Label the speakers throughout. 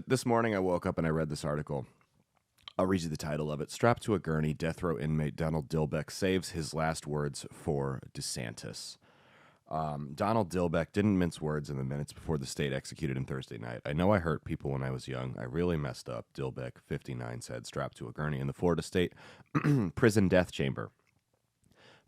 Speaker 1: This morning I woke up and I read this article. I'll read you the title of it. Strapped to a gurney, death row inmate Donald Dilbeck saves his last words for DeSantis. Donald Dilbeck didn't mince words in the minutes before the state executed him Thursday night. I know I hurt people when I was young. I really messed up, Dilbeck, 59, said, strapped to a gurney in the Florida State prison death chamber.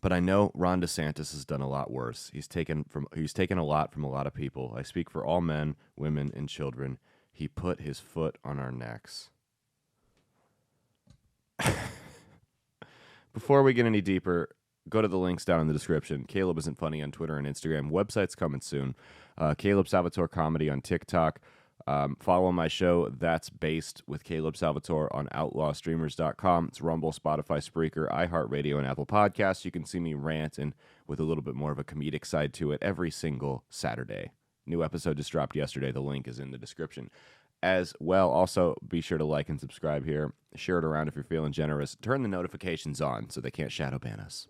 Speaker 1: But I know Ron DeSantis has done a lot worse. He's taken a lot from a lot of people. I speak for all men, women, and children. He put his foot on our necks. Before we get any deeper, go to the links down in the description. Caleb Isn't Funny on Twitter and Instagram. Website's coming soon. Caleb Salvatore Comedy on TikTok. Follow my show, That's Based with Caleb Salvatore, on outlawstreamers.com. It's Rumble, Spotify, Spreaker, iHeartRadio, and Apple Podcasts. You can see me rant and with a little bit more of a comedic side to it every single Saturday. New episode just dropped yesterday. The link is in the description as well. Also, be sure to like and subscribe here. Share it around if you're feeling generous. Turn the notifications on so they can't shadow ban us.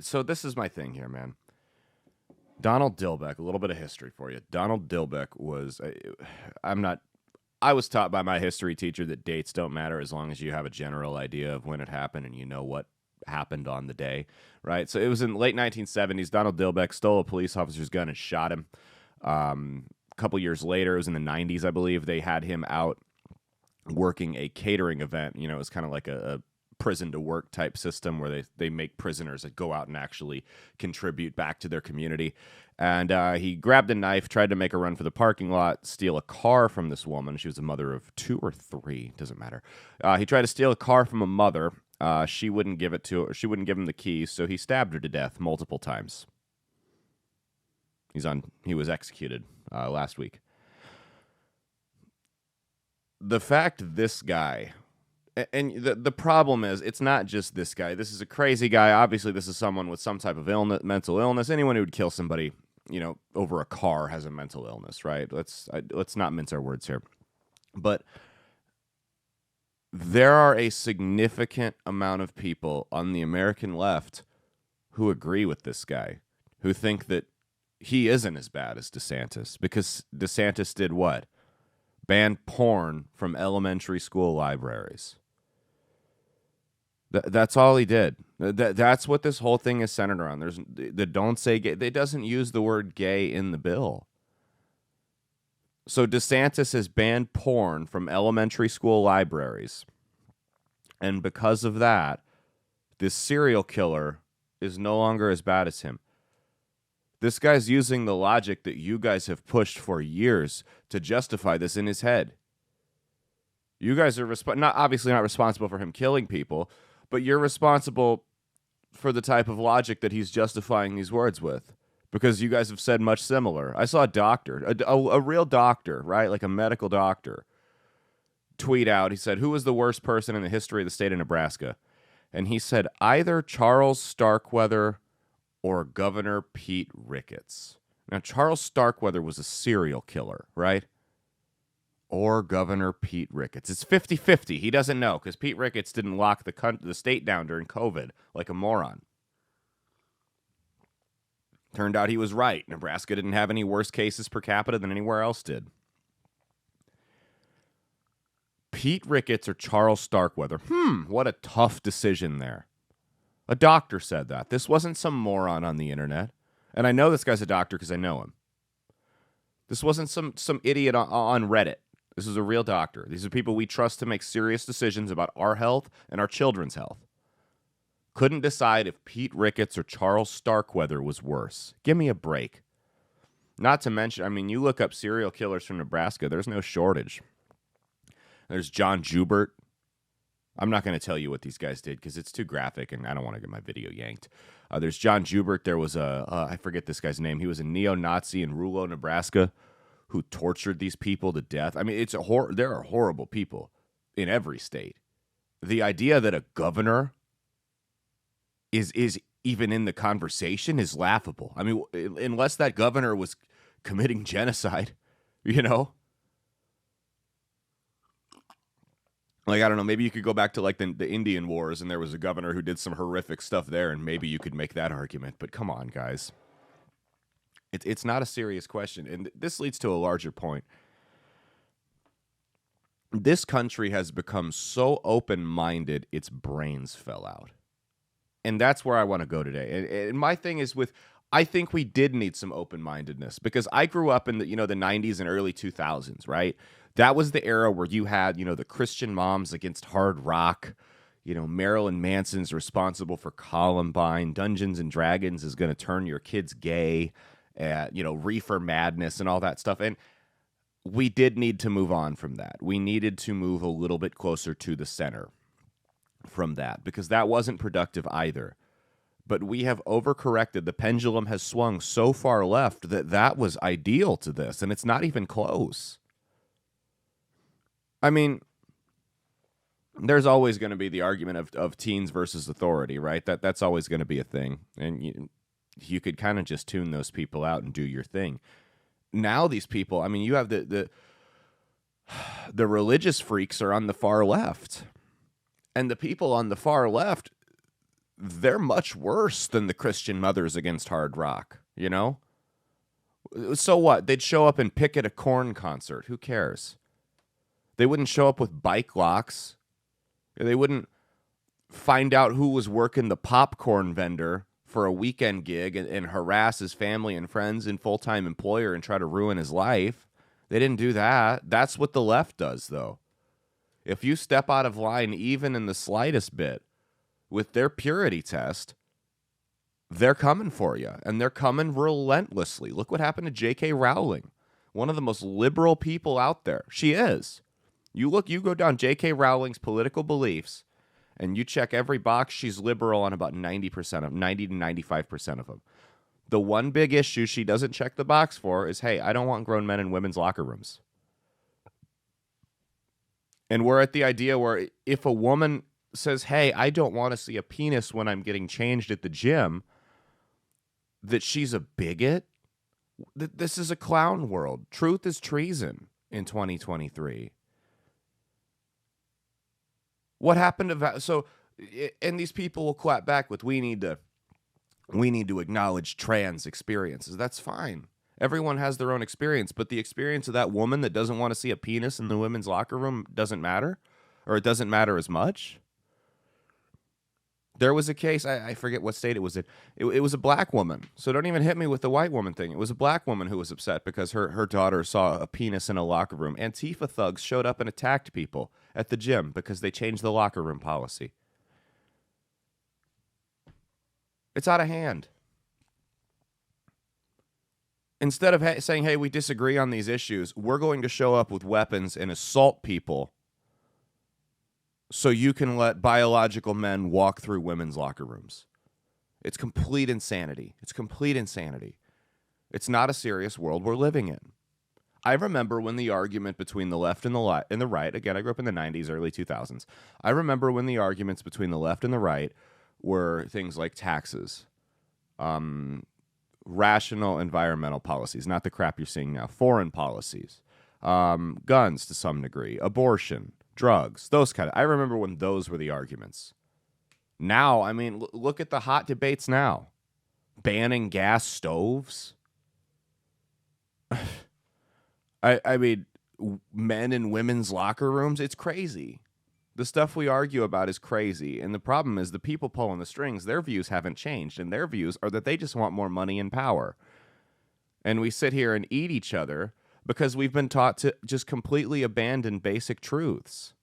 Speaker 1: So this is my thing here, man. Donald Dilbeck, a little bit of history for you. Donald Dilbeck was, I was taught by my history teacher that dates don't matter as long as you have a general idea of when it happened and you know what happened on the day, right? So it was in the late 1970s. Donald Dilbeck stole a police officer's gun and shot him. A couple years later, it was in the 90s, I believe, they had him out working a catering event. You know, it was kind of like a prison to work type system where they make prisoners that go out and actually contribute back to their community. And he grabbed a knife, tried to make a run for the parking lot, steal a car from this woman. She was a mother of 2 or 3, doesn't matter. He tried to steal a car from a mother. She wouldn't give it to her. She wouldn't give him the keys, so he stabbed her to death multiple times. He was executed last week. The fact this guy, and the problem is, it's not just this guy. This is a crazy guy. Obviously, this is someone with some type of mental illness. Anyone who would kill somebody, over a car has a mental illness, right? Let's not mince our words here. But there are a significant amount of people on the American left who agree with this guy, who think that he isn't as bad as DeSantis, because DeSantis did what? Banned porn from elementary school libraries. That's all he did. That's what this whole thing is centered around. There's the don't say gay. They doesn't use the word gay in the bill. So DeSantis has banned porn from elementary school libraries. And because of that, this serial killer is no longer as bad as him. This guy's using the logic that you guys have pushed for years to justify this in his head. You guys are obviously not responsible for him killing people, but you're responsible for the type of logic that he's justifying these words with, because you guys have said much similar. I saw a doctor, a real doctor, right, like a medical doctor, tweet out. He said, "Who was the worst person in the history of the state of Nebraska?" And he said either Charles Starkweather or Governor Pete Ricketts. Now, Charles Starkweather was a serial killer, right? Or Governor Pete Ricketts. It's 50-50. He doesn't know, because Pete Ricketts didn't lock the state down during COVID like a moron. Turned out he was right. Nebraska didn't have any worse cases per capita than anywhere else did. Pete Ricketts or Charles Starkweather? What a tough decision there. A doctor said that. This wasn't some moron on the internet. And I know this guy's a doctor because I know him. This wasn't some idiot on Reddit. This is a real doctor. These are people we trust to make serious decisions about our health and our children's health. Couldn't decide if Pete Ricketts or Charles Starkweather was worse. Give me a break. Not to mention, you look up serial killers from Nebraska, there's no shortage. There's John Jubert. I'm not going to tell you what these guys did because it's too graphic and I don't want to get my video yanked. There's John Jubert. There was I forget this guy's name. He was a neo-Nazi in Rulo, Nebraska, who tortured these people to death. There are horrible people in every state. The idea that a governor is even in the conversation is laughable. Unless that governor was committing genocide, Like, I don't know, maybe you could go back to, like, the Indian Wars, and there was a governor who did some horrific stuff there, and maybe you could make that argument. But come on, guys. It's not a serious question, and this leads to a larger point. This country has become so open-minded, its brains fell out. And that's where I want to go today. And my thing is I think we did need some open-mindedness because I grew up in the 90s and early 2000s, right? That was the era where you had, the Christian moms against hard rock. Marilyn Manson's responsible for Columbine. Dungeons and Dragons is going to turn your kids gay. Reefer madness and all that stuff. And we did need to move on from that. We needed to move a little bit closer to the center from that because that wasn't productive either. But we have overcorrected. The pendulum has swung so far left that was ideal to this, and it's not even close. I mean, there's always going to be the argument of teens versus authority, right? That's always going to be a thing, and you could kind of just tune those people out and do your thing. Now these people, I mean, you have the religious freaks are on the far left, and the people on the far left, they're much worse than the Christian mothers against hard rock, So what? They'd show up and picket a Korn concert. Who cares? They wouldn't show up with bike locks. They wouldn't find out who was working the popcorn vendor for a weekend gig and harass his family and friends and full-time employer and try to ruin his life. They didn't do that. That's what the left does, though. If you step out of line even in the slightest bit with their purity test, they're coming for you, and they're coming relentlessly. Look what happened to J.K. Rowling, one of the most liberal people out there. She is. You go down J.K. Rowling's political beliefs, and you check every box, she's liberal on about 90 to 95% of them. The one big issue she doesn't check the box for is, hey, I don't want grown men in women's locker rooms. And we're at the idea where if a woman says, hey, I don't want to see a penis when I'm getting changed at the gym, that she's a bigot. This is a clown world. Truth is treason in 2023. What happened to that? So, and these people will clap back with, we need to acknowledge trans experiences. That's fine. Everyone has their own experience, but the experience of that woman that doesn't want to see a penis in the women's locker room doesn't matter, or it doesn't matter as much. There was a case, I forget what state it was in. It was a black woman, so don't even hit me with the white woman thing. It was a black woman who was upset because her daughter saw a penis in a locker room. Antifa thugs showed up and attacked people at the gym because they changed the locker room policy. It's out of hand. Instead of saying, hey, we disagree on these issues, we're going to show up with weapons and assault people so you can let biological men walk through women's locker rooms. It's complete insanity. It's complete insanity. It's not a serious world we're living in. I remember when the argument between the left and the right, again, I grew up in the 90s, early 2000s. I remember when the arguments between the left and the right were things like taxes, rational environmental policies, not the crap you're seeing now, foreign policies, guns to some degree, abortion, drugs, those kind of. I remember when those were the arguments. Now, I mean, look at the hot debates now. Banning gas stoves. I mean, men in women's locker rooms, it's crazy. The stuff we argue about is crazy. And the problem is the people pulling the strings, their views haven't changed. And their views are that they just want more money and power. And we sit here and eat each other because we've been taught to just completely abandon basic truths.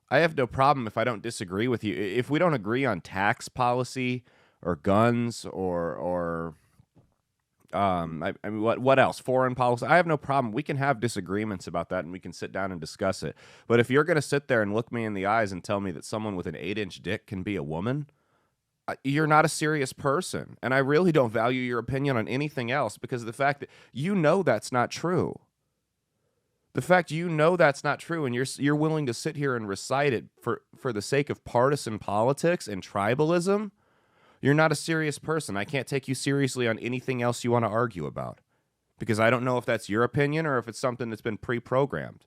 Speaker 1: I have no problem if I don't disagree with you. If we don't agree on tax policy or guns or I mean, what else? Foreign policy. I have no problem. We can have disagreements about that, and we can sit down and discuss it. But if you're going to sit there and look me in the eyes and tell me that someone with an 8-inch dick can be a woman, you're not a serious person. And I really don't value your opinion on anything else because of the fact that that's not true. The fact that's not true, and you're willing to sit here and recite it for the sake of partisan politics and tribalism, you're not a serious person. I can't take you seriously on anything else you want to argue about because I don't know if that's your opinion or if it's something that's been pre-programmed.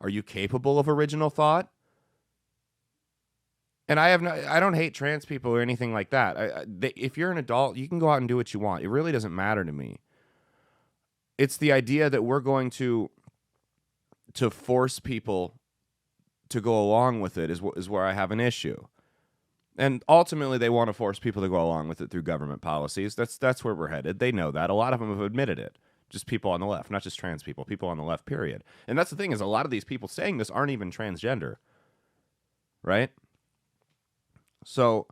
Speaker 1: Are you capable of original thought? And I don't hate trans people or anything like that. If you're an adult, you can go out and do what you want. It really doesn't matter to me. It's the idea that we're going to force people to go along with it is where I have an issue. And ultimately, they want to force people to go along with it through government policies. That's where we're headed. They know that. A lot of them have admitted it. Just people on the left, not just trans people. People on the left, period. And that's the thing, is a lot of these people saying this aren't even transgender. Right? So,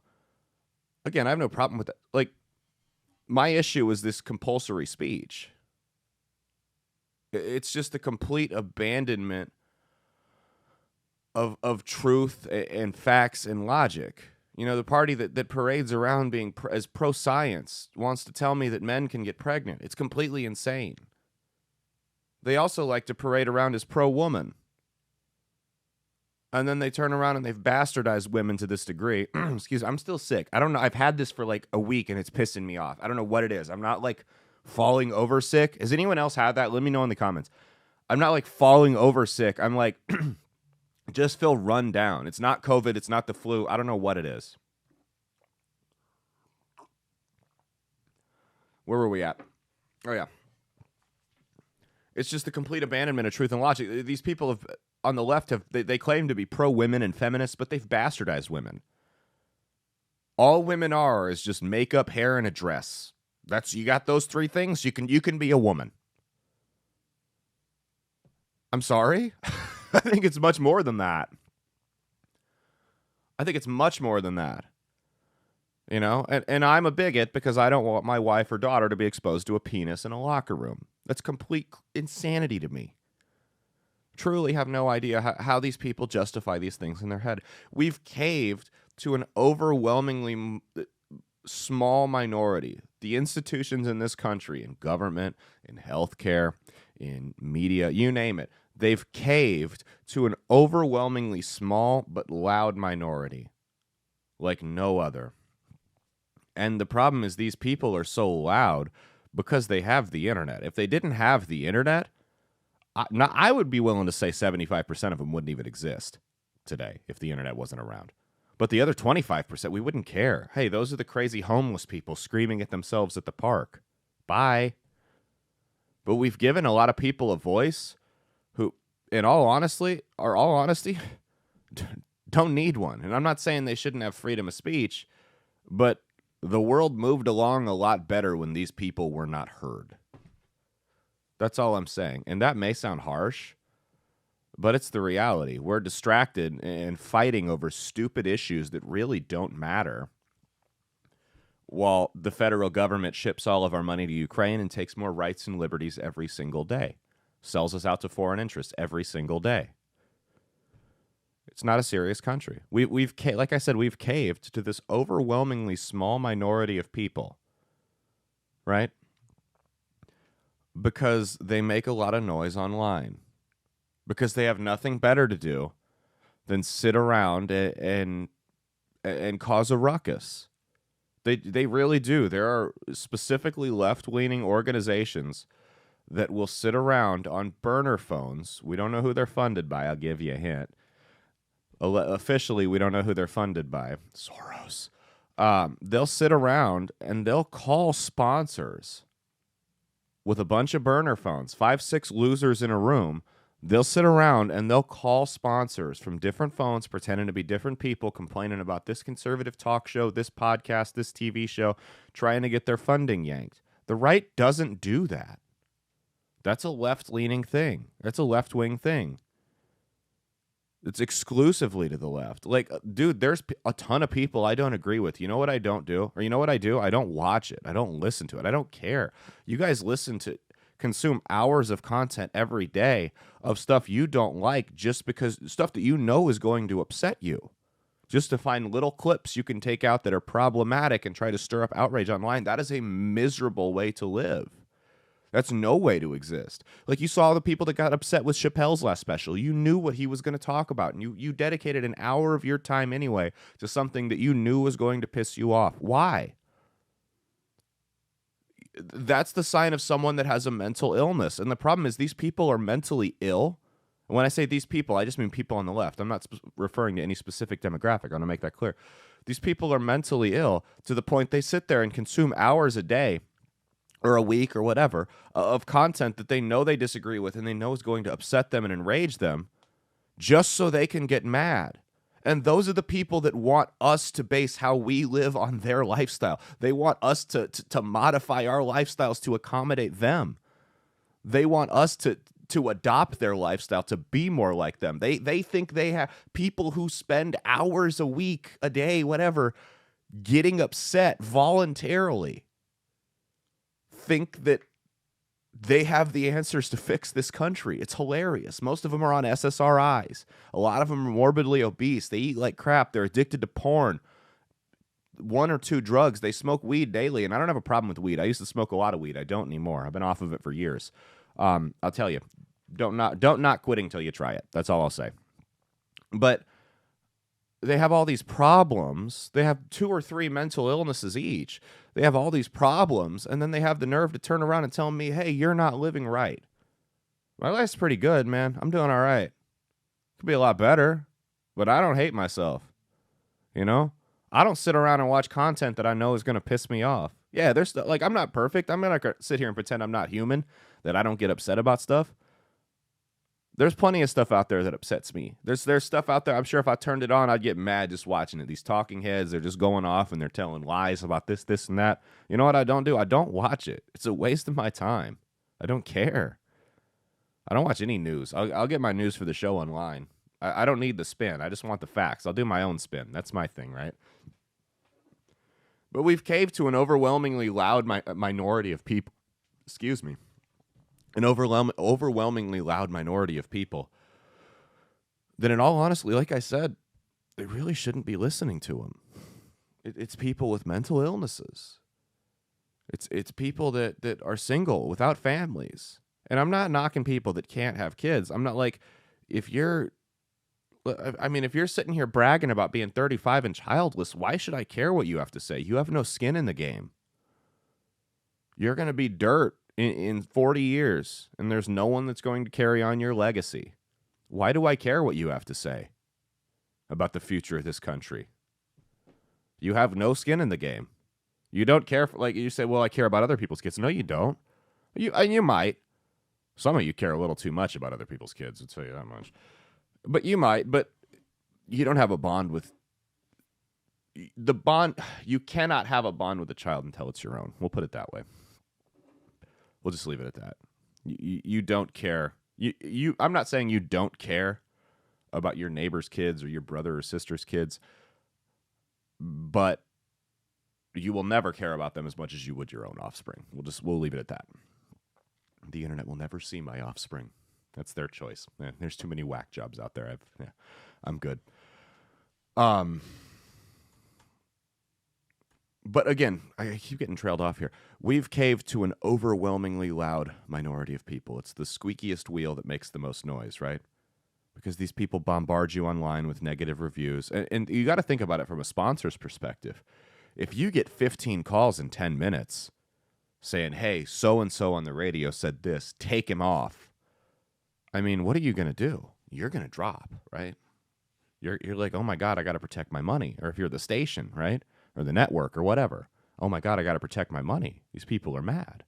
Speaker 1: again, I have no problem with that. Like, my issue is this compulsory speech. It's just a complete abandonment of truth and facts and logic. You know, the party that parades around being as pro-science wants to tell me that men can get pregnant. It's completely insane. They also like to parade around as pro-woman. And then they turn around and they've bastardized women to this degree. Excuse me, I'm still sick. I don't know. I've had this for like a week and it's pissing me off. I don't know what it is. I'm not like falling over sick. Has anyone else had that? Let me know in the comments. I'm not like falling over sick. I'm like... just feel run down. It's not COVID. It's not the flu. I don't know what it is. Where were we at? Oh, yeah. It's just the complete abandonment of truth and logic. These people have, on the left, they claim to be pro-women and feminists, but they've bastardized women. All women are is just makeup, hair, and a dress. You got those three things, you can be a woman. I'm sorry? I think it's much more than that. I think it's much more than that. You know, and I'm a bigot because I don't want my wife or daughter to be exposed to a penis in a locker room. That's complete insanity to me. Truly have no idea how these people justify these things in their head. We've caved to an overwhelmingly small minority. The institutions in this country, in government, in healthcare, in media, you name it, they've caved to an overwhelmingly small but loud minority like no other. And the problem is these people are so loud because they have the internet. If they didn't have the internet, I would be willing to say 75% of them wouldn't even exist today if the internet wasn't around. But the other 25%, we wouldn't care. Hey, those are the crazy homeless people screaming at themselves at the park. Bye. But we've given a lot of people a voice who, in all honesty, don't need one. And I'm not saying they shouldn't have freedom of speech, but the world moved along a lot better when these people were not heard. That's all I'm saying. And that may sound harsh, but it's the reality. We're distracted and fighting over stupid issues that really don't matter, while the federal government ships all of our money to Ukraine and takes more rights and liberties every single day. Sells us out to foreign interests every single day. It's not a serious country. We've like I said, we've caved to this overwhelmingly small minority of people, right? Because they make a lot of noise online. Because they have nothing better to do than sit around and cause a ruckus. They really do. There are specifically left-leaning organizations that will sit around on burner phones. We don't know who they're funded by. I'll give you a hint. Officially, we don't know who they're funded by. Soros. They'll sit around and they'll call sponsors with a bunch of burner phones, 5, 6 losers in a room. They'll sit around and they'll call sponsors from different phones, pretending to be different people, complaining about this conservative talk show, this podcast, this TV show, trying to get their funding yanked. The right doesn't do that. That's a left-leaning thing. That's a left-wing thing. It's exclusively to the left. Like, dude, there's a ton of people I don't agree with. You know what I don't do? Or you know what I do? I don't watch it. I don't listen to it. I don't care. You guys consume hours of content every day of stuff you don't like, just because stuff that you know is going to upset you, just to find little clips you can take out that are problematic and try to stir up outrage online. That is a miserable way to live. That's no way to exist. Like, you saw the people that got upset with Chappelle's last special. You knew what he was going to talk about, and you dedicated an hour of your time anyway to something that you knew was going to piss you off. Why? That's the sign of someone that has a mental illness. And the problem is these people are mentally ill. And when I say these people, I just mean people on the left. I'm not referring to any specific demographic. I want to make that clear. These people are mentally ill to the point they sit there and consume hours a day or a week or whatever of content that they know they disagree with and they know is going to upset them and enrage them, just so they can get mad. And those are the people that want us to base how we live on their lifestyle. They want us to modify our lifestyles to accommodate them. They want us to adopt their lifestyle, to be more like them. They think they have people who spend hours a week, a day, whatever, getting upset voluntarily, think that they have the answers to fix this country. It's hilarious. Most of them are on SSRIs. A lot of them are morbidly obese. They eat like crap. They're addicted to porn. 1 or 2 drugs. They smoke weed daily, and I don't have a problem with weed. I used to smoke a lot of weed. I don't anymore. I've been off of it for years. I'll tell you, don't not quitting till you try it. That's all I'll say. But they have all these problems. They have 2 or 3 mental illnesses each. They have all these problems, and then they have the nerve to turn around and tell me, hey, you're not living right. My life's pretty good, man. I'm doing all right. Could be a lot better, but I don't hate myself. You know? I don't sit around and watch content that I know is going to piss me off. Yeah, there's like, I'm not perfect. I'm not going to sit here and pretend I'm not human, that I don't get upset about stuff. There's plenty of stuff out there that upsets me. There's stuff out there, I'm sure if I turned it on, I'd get mad just watching it. These talking heads, they're just going off and they're telling lies about this, and that. You know what I don't do? I don't watch it. It's a waste of my time. I don't care. I don't watch any news. I'll get my news for the show online. I don't need the spin. I just want the facts. I'll do my own spin. That's my thing, right? But we've caved to an overwhelmingly loud minority of people. Excuse me. An overwhelmingly loud minority of people that, in all honesty, like I said, they really shouldn't be listening to them. It's people with mental illnesses. It's people that are single, without families. And I'm not knocking people that can't have kids. I'm not like, if you're sitting here bragging about being 35 and childless, why should I care what you have to say? You have no skin in the game. You're going to be dirt in 40 years, and there's no one that's going to carry on your legacy. Why do I care what you have to say about the future of this country? You have no skin in the game. You don't care for, like you say, well, I care about other people's kids. No, you don't. You might. Some of you care a little too much about other people's kids, I'll tell you that much. But you might, but you don't have a bond with the bond. You cannot have a bond with a child until it's your own. We'll put it that way. We'll just leave it at that. You don't care. I'm not saying you don't care about your neighbor's kids or your brother or sister's kids, but you will never care about them as much as you would your own offspring. We'll leave it at that. The internet will never see my offspring. That's their choice. There's too many whack jobs out there. I'm good. But again, I keep getting trailed off here. We've caved to an overwhelmingly loud minority of people. It's the squeakiest wheel that makes the most noise, right? Because these people bombard you online with negative reviews. And you got to think about it from a sponsor's perspective. If you get 15 calls in 10 minutes saying, hey, so-and-so on the radio said this, take him off. I mean, what are you going to do? You're going to drop, right? You're like, oh my God, I got to protect my money. Or if you're the station, right? Or the network or whatever. Oh my God, I got to protect my money. These people are mad.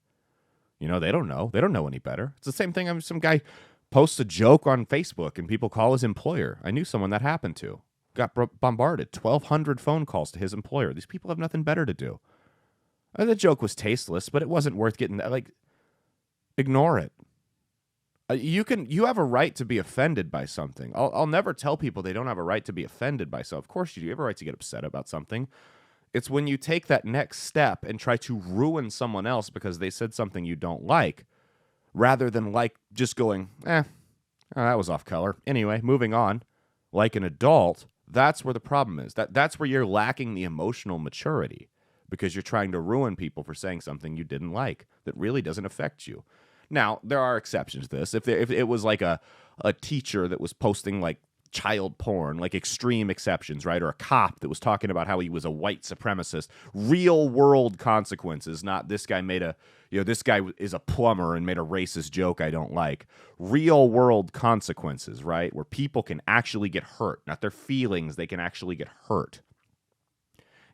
Speaker 1: You know, they don't know. They don't know any better. It's the same thing. Some guy posts a joke on Facebook and people call his employer. I knew someone that happened to. Got bombarded. 1,200 phone calls to his employer. These people have nothing better to do. And the joke was tasteless, but it wasn't worth getting that. Like, ignore it. You have a right to be offended by something. I'll never tell people they don't have a right to be offended by something. Of course you do. You have a right to get upset about something. It's when you take that next step and try to ruin someone else because they said something you don't like, rather than like just going, oh, that was off color. Anyway, moving on. Like an adult, that's where the problem is. That's where you're lacking the emotional maturity, because you're trying to ruin people for saying something you didn't like that really doesn't affect you. Now, there are exceptions to this. If it was like a teacher that was posting like child porn, like extreme exceptions, right? Or a cop that was talking about how he was a white supremacist, real world consequences, not this guy this guy is a plumber and made a racist joke I don't like. Real world consequences, right? Where people can actually get hurt, not their feelings, they can actually get hurt.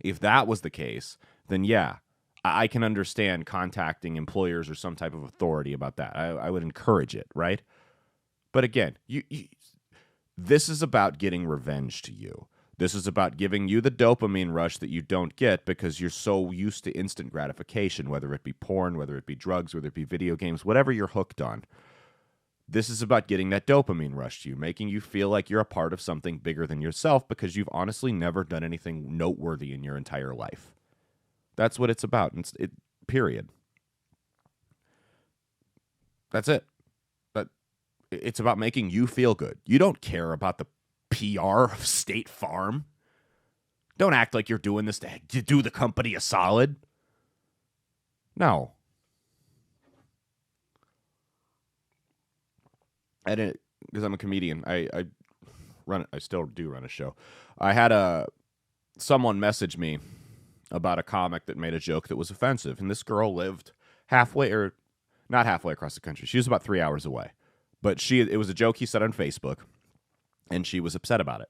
Speaker 1: If that was the case, then yeah, I can understand contacting employers or some type of authority about that. I would encourage it, right? But again, This is about getting revenge to you. This is about giving you the dopamine rush that you don't get because you're so used to instant gratification, whether it be porn, whether it be drugs, whether it be video games, whatever you're hooked on. This is about getting that dopamine rush to you, making you feel like you're a part of something bigger than yourself because you've honestly never done anything noteworthy in your entire life. That's what it's about. Period. That's it. But it's about making you feel good. You don't care about the PR of State Farm. Don't act like you're doing this to do the company a solid. No. Because I'm a comedian, I still do run a show. I had someone message me about a comic that made a joke that was offensive, and this girl lived halfway, or not halfway across the country. She was about 3 hours away, but it was a joke he said on Facebook, and she was upset about it.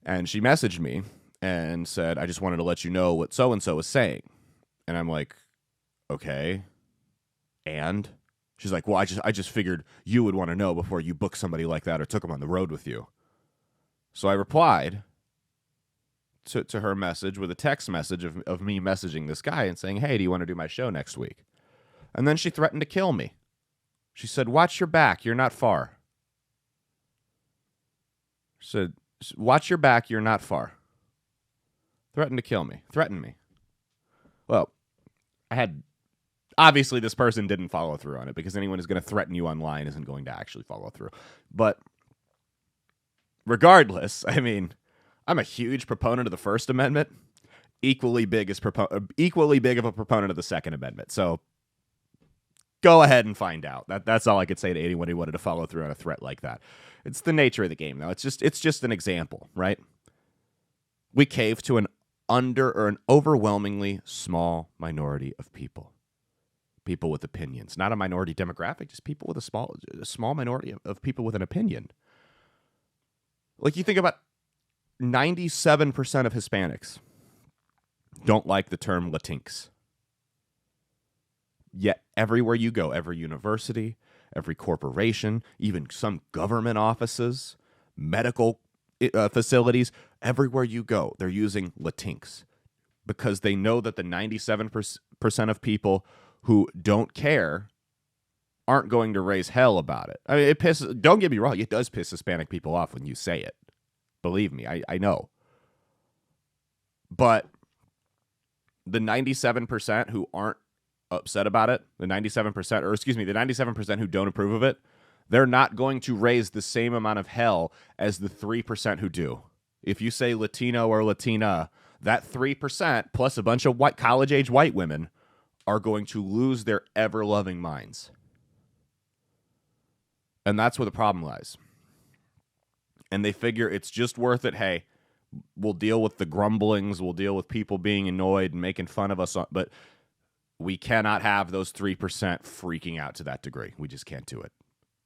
Speaker 1: And she messaged me and said, "I just wanted to let you know what so and so is saying." And I'm like, "Okay, and?" She's like, "Well, I just figured you would want to know before you book somebody like that or took them on the road with you." So I replied to her message with a text message of me messaging this guy and saying, "Hey, do you want to do my show next week?" And then she threatened to kill me. She said, "Watch your back. You're not far." She said, "Watch your back. You're not far." Threatened to kill me. Threatened me. Well, obviously, this person didn't follow through on it because anyone who's going to threaten you online isn't going to actually follow through. But regardless, I mean, I'm a huge proponent of the First Amendment, equally big of a proponent of the Second Amendment. So go ahead and find out. That's all I could say to anyone who wanted to follow through on a threat like that. It's the nature of the game, though. It's just an example, right? We cave to an overwhelmingly small minority of people. People with opinions, not a minority demographic, just people with a small minority of people with an opinion. Like, you think about 97% of Hispanics don't like the term Latinx. Yet everywhere you go, every university, every corporation, even some government offices, medical facilities, everywhere you go, they're using Latinx because they know that the 97% of people who don't care aren't going to raise hell about it. I mean, don't get me wrong, it does piss Hispanic people off when you say it. Believe me, I know. But the 97% who aren't upset about it, the 97% who don't approve of it, they're not going to raise the same amount of hell as the 3% who do. If you say Latino or Latina, that 3% plus a bunch of college-age white women are going to lose their ever-loving minds. And that's where the problem lies. And they figure it's just worth it. Hey, we'll deal with the grumblings. We'll deal with people being annoyed and making fun of us. But we cannot have those 3% freaking out to that degree. We just can't do it.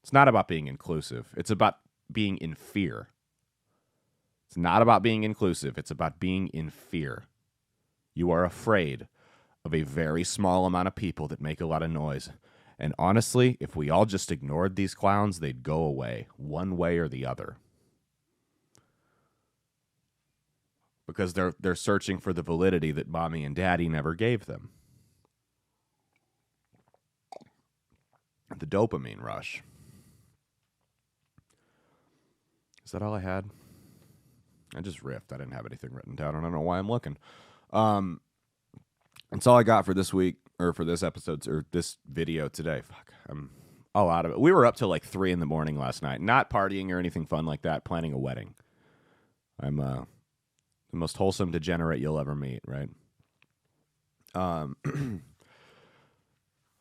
Speaker 1: It's not about being inclusive. It's about being in fear. It's not about being inclusive. It's about being in fear. You are afraid of a very small amount of people that make a lot of noise. And honestly, if we all just ignored these clowns, they'd go away, one way or the other. Because they're searching for the validity that mommy and daddy never gave them. The dopamine rush. Is that all I had? I just riffed. I didn't have anything written down. I don't know why I'm looking. That's all I got for this week, or for this episode, or this video today. Fuck, I'm all out of it. We were up till like 3 a.m. last night, not partying or anything fun like that, planning a wedding. I'm the most wholesome degenerate you'll ever meet, right?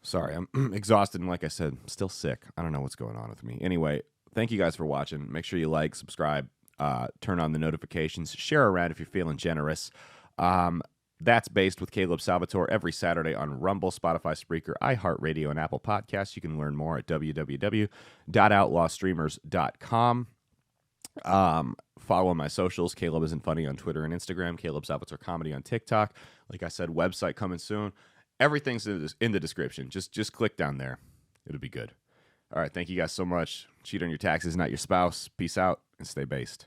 Speaker 1: Sorry, I'm exhausted, and like I said, still sick. I don't know what's going on with me. Anyway, thank you guys for watching. Make sure you like, subscribe, turn on the notifications, share around if you're feeling generous. That's Based with Caleb Salvatore every Saturday on Rumble, Spotify, Spreaker, iHeartRadio, and Apple Podcasts. You can learn more at www.outlawstreamers.com. Follow my socials. Caleb Isn't Funny on Twitter and Instagram. Caleb Salvatore Comedy on TikTok. Like I said, website coming soon. Everything's in the description. Just click down there. It'll be good. All right. Thank you guys so much. Cheat on your taxes, not your spouse. Peace out and stay based.